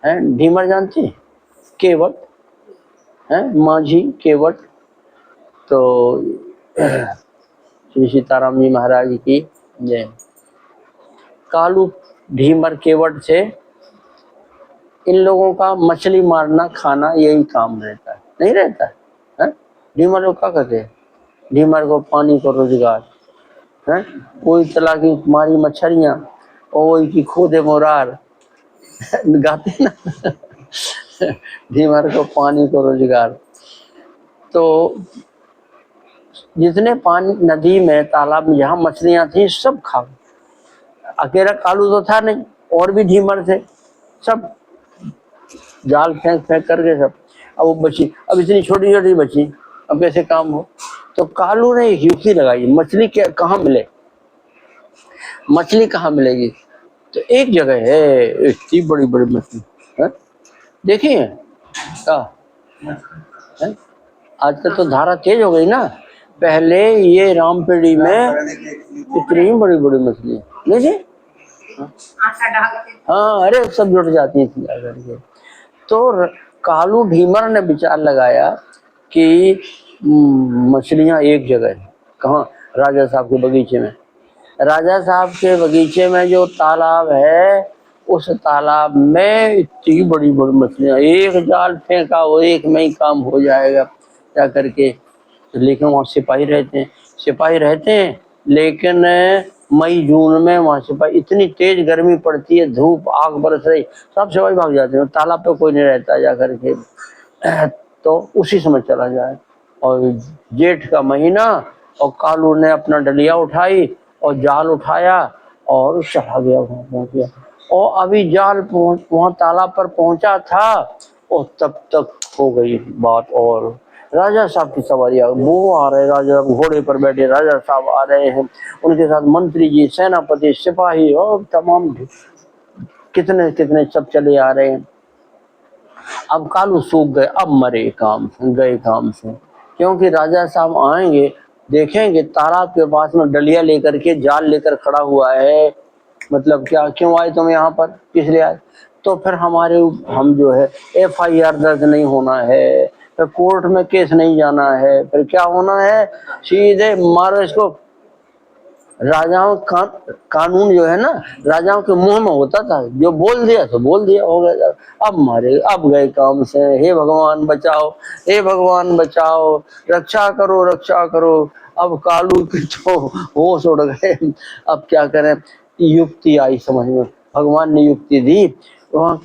है। ढीमर जानती, केवट है, माझी केवट। तो श्री सीताराम जी महाराज की जय। कालू ढीमर केवट से इन लोगों का मछली मारना खाना यही काम रहता है, नहीं रहता है। ढीमर लोग क्या करते हैं, ढीमर को पानी को रोजगार है। कोई चला की मारी मछलियां और वही की खोदे मोरार गाते ना ढीमर को पानी को रोजगार। तो जितने पानी नदी में तालाब में जहाँ मछलियां थी सब खा, अकेला कालू तो था नहीं, और भी ढीमर थे, सब जाल फेंक फेंक करके सब। अब वो बची, अब इतनी छोटी छोटी बची, अब कैसे काम हो। तो कालू ने एक युक्ति लगाई, मछली कहाँ मिले, मछली कहाँ मिलेगी। तो एक जगह है इतनी बड़ी बड़ी मछली है, देखिए आजकल तो धारा तेज हो गई ना, पहले ये रामपेड़ी में इतनी बड़ी बड़ी मछली नहीं थी। हाँ अरे सब जुट जाती थी करके। तो कालू ढीमर ने विचार लगाया कि मछलियां एक जगह है, कहाँ, राजा साहब के बगीचे में। राजा साहब के बगीचे में जो तालाब है, उस तालाब में इतनी बड़ी बड़ी मछलियां, एक जाल फेंका वो एक में ही काम हो जाएगा क्या करके। लेकिन वहाँ सिपाही रहते हैं, सिपाही रहते हैं, लेकिन मई जून में वहाँ सिपाही, इतनी तेज गर्मी पड़ती है, धूप आग बरस रही, सब सिपाही भाग जाते हैं, तालाब पे कोई नहीं रहता जा करके। तो उसी समय चला जाए। और जेठ का महीना, और कालू ने अपना डलिया उठाई और जाल उठाया और चला गया, वहाँ पहुँच गया। और अभी जाल वहाँ तालाब पर पहुंचा था और तब तक हो गई बात। और राजा साहब की सवारी आ, वो आ रहे, राजा घोड़े पर बैठे राजा साहब आ रहे हैं, उनके साथ मंत्री जी, सेनापति, सिपाही और तमाम कितने कितने सब चले आ रहे हैं। अब कालू सूख गए, अब मरे काम से, गए काम से। क्योंकि राजा साहब आएंगे, देखेंगे तालाब के पास में डलिया लेकर के, जाल लेकर खड़ा हुआ है, मतलब क्या, क्यों आए तुम यहाँ पर, किस लिए आए। तो फिर हम जो है FIR दर्ज नहीं होना है, फिर कोर्ट में केस नहीं जाना है, फिर क्या होना है, सीधे मारो इसको। राजाओं का कानून जो है ना, राजाओं के मुंह में होता था, जो बोल दिया तो बोल दिया, हो गया। अब मारे, अब गए काम से, हे भगवान बचाओ, हे भगवान बचाओ, रक्षा करो रक्षा करो। अब कालू के तो होश उड़ गए, अब क्या करें। युक्ति आई समझ में, भगवान ने युक्ति दी। वहाँ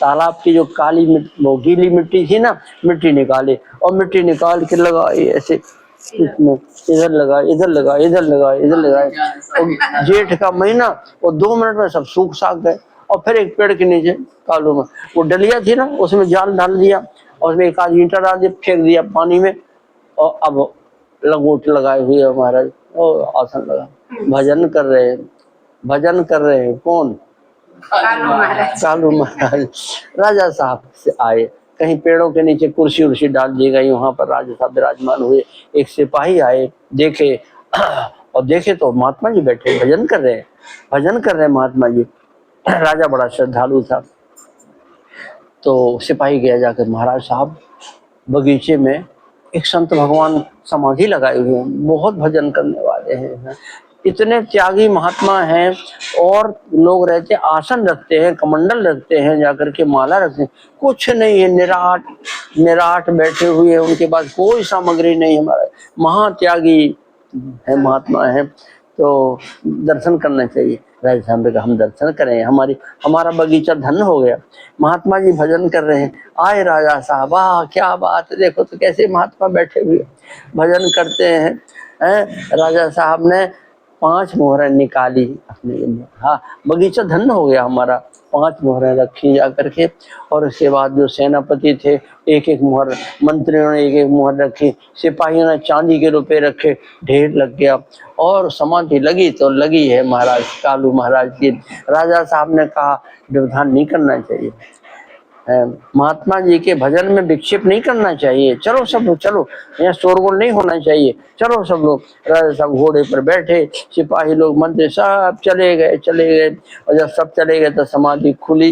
तालाब की जो काली वो गीली मिट्टी थी ना, मिट्टी निकाले और मिट्टी निकाल के लगाई ऐसे, इसमें इधर लगा इधर लगा इधर लगा इधर लगाए। और जेठ का महीना, और 2 मिनट में सब सूख साख गए। और फिर एक पेड़ के नीचे कालू में वो डलिया थी ना, उसमें जाल डाल दिया और उसमें एक आध ईंटा डाल दिया, फेंक दिया पानी में। और अब लंगोट लगाए हुए महाराज, और आसन लगा, भजन कर रहे हैं, भजन कर रहे हैं। कौन, कालू महाराज। राजा साहब से आए, कहीं पेड़ों के नीचे कुर्सी उर्सी डाल दी गई, वहां पर राजा साहब विराजमान हुए। एक सिपाही आए, देखे और देखे तो महात्मा जी बैठे भजन कर रहे हैं, भजन कर रहे हैं महात्मा जी। राजा बड़ा श्रद्धालु था। तो सिपाही गया जाकर, महाराज साहब बगीचे में एक संत भगवान समाधि लगाए हुए हैं, बहुत भजन करने वाले हैं, इतने त्यागी महात्मा हैं। और लोग रहते, आसन रखते हैं, कमंडल रखते हैं, जाकर के माला रखते हैं, कुछ नहीं है, निराट निराट बैठे हुए हैं, उनके पास कोई सामग्री नहीं है। हमारा महात्यागी है, महात्मा है। तो दर्शन करना चाहिए। राजा साहब ने कहा हम दर्शन करें, हमारा बगीचा धन हो गया। महात्मा जी भजन कर रहे हैं, आए राजा साहब, वाह क्या बात है, देखो तो कैसे महात्मा बैठे हुए भजन करते हैं। राजा साहब ने 5 मोहरें निकाली अपने, हाँ बगीचा धन हो गया हमारा। 5 मोहरें रखी जा करके, और उसके बाद जो सेनापति थे एक एक मोहर, मंत्रियों ने एक एक मोहर रखी, सिपाहियों ने चांदी के रुपए रखे, ढेर लग गया। और समाधि लगी तो लगी है महाराज कालू महाराज की। राजा साहब ने कहा व्यवधान नहीं करना चाहिए, महात्मा जी के भजन में विक्षेप नहीं करना चाहिए, चलो सब लोग चलो, यहाँ शोरगुल नहीं होना चाहिए, चलो सब लोग। राजा साहब घोड़े पर बैठे, सिपाही लोग मंत्री सब चले गए। और जब सब चले गए तो समाधि खुली।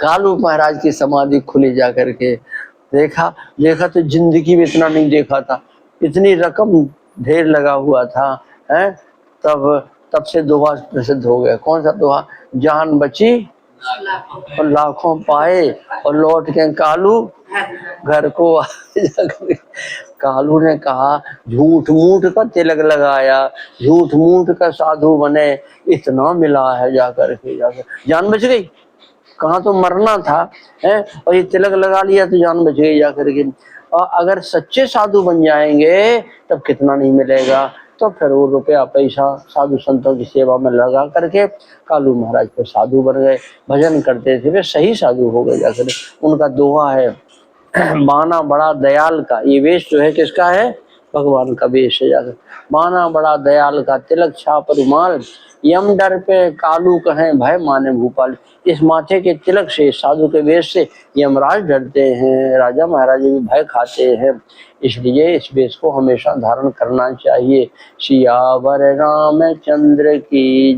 कालू महाराज की समाधि खुली जा करके देखा, देखा तो जिंदगी में इतना नहीं देखा था, इतनी रकम ढेर लगा हुआ था, है। तब तब से दोहा प्रसिद्ध हो गया। कौन सा दोहा? जान बची और लाखों पाए और लौट के कालू घर को आए। कालू ने कहा झूठ मूठ का तिलक लगाया, झूठ मूठ का साधु बने, इतना मिला है जाकर के, जाकर जान बच गई। कहाँ तो मरना था, है, और ये तिलक लगा लिया तो जान बच गई जाकर के। और अगर सच्चे साधु बन जाएंगे तब कितना नहीं मिलेगा। तो फिर वो रुपया पैसा साधु संतों की सेवा में लगा करके कालू महाराज को साधु बन गए, भजन करते थे, वे सही साधु हो गए जाकर। उनका दोहा है माना बड़ा दयाल का, ये वेश जो है किसका है? भगवान का वेश है जाकर। माना बड़ा दयाल का, तिलक छाप रुमाल, यम डर पे कालू कहें भय माने भूपाल। इस माथे के तिलक से, साधु के वेश से यमराज डरते हैं, राजा महाराजा भी भय खाते हैं। इसलिए इस वेश को हमेशा धारण करना चाहिए। सियावर रामचंद्र की